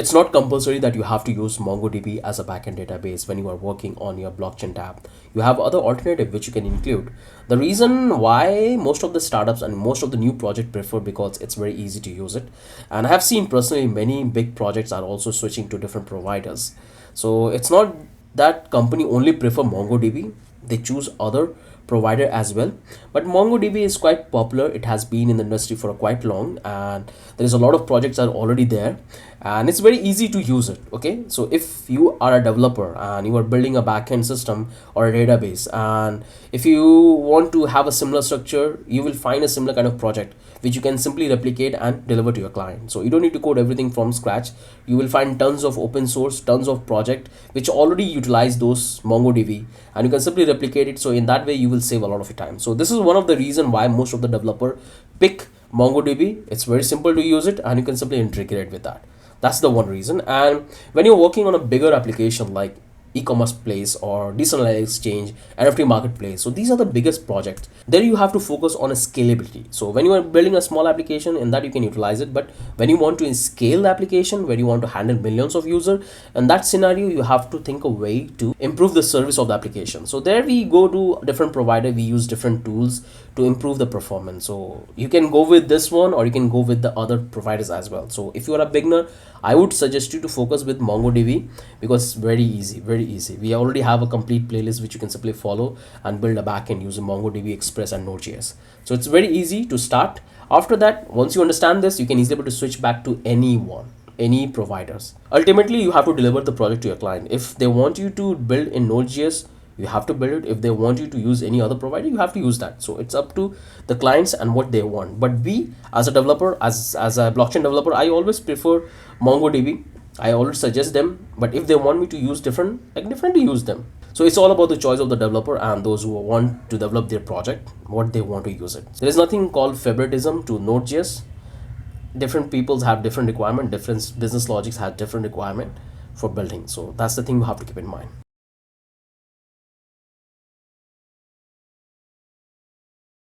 It's not compulsory that you have to use MongoDB as a backend database when you are working on your blockchain tab. You have other alternative which you can include. The reason why most of the startups and most of the new project prefer, because it's very easy to use it. And I have seen personally many big projects are also switching to different providers. So it's not that company only prefer MongoDB, they choose other provider as well. But MongoDB is quite popular. It has been in the industry for quite long, and there is a lot of projects are already there, and it's very easy to use it. Okay, so if you are a developer and you are building a backend system or a database, and if you want to have a similar structure, you will find a similar kind of project which you can simply replicate and deliver to your client. So you don't need to code everything from scratch. You will find tons of open source, tons of project which already utilize those MongoDB, and you can simply replicate it. So in that way you will save a lot of your time. So this is one of the reason why most of the developer pick MongoDB. It's very simple to use it, and you can simply integrate with that. That's the one reason. And when you're working on a bigger application like e-commerce place or decentralized exchange, NFT marketplace, so these are the biggest projects, there you have to focus on a scalability. So when you are building a small application, in that you can utilize it, but when you want to scale the application, where you want to handle millions of users, in that scenario you have to think a way to improve the service of the application. So there we go to different provider, we use different tools to improve the performance. So you can go with this one or you can go with the other providers as well. So if you are a beginner, I would suggest you to focus with MongoDB, because it's very easy, very easy. We already have a complete playlist which you can simply follow and build a backend using MongoDB, Express and Node.js. So it's very easy to start. After that, once you understand this, you can easily able to switch back to any providers. Ultimately, you have to deliver the project to your client. If they want you to build in Node.js, you have to build it. If they want you to use any other provider, you have to use that. So it's up to the clients and what they want. But we as a developer, as a blockchain developer, I always prefer MongoDB. I always suggest them, but if they want me to use different, I can definitely use them. So it's all about the choice of the developer and those who want to develop their project, what they want to use it. There is nothing called favoritism to Node.js. Different peoples have different requirement, different business logics have different requirement for building. So that's the thing you have to keep in mind.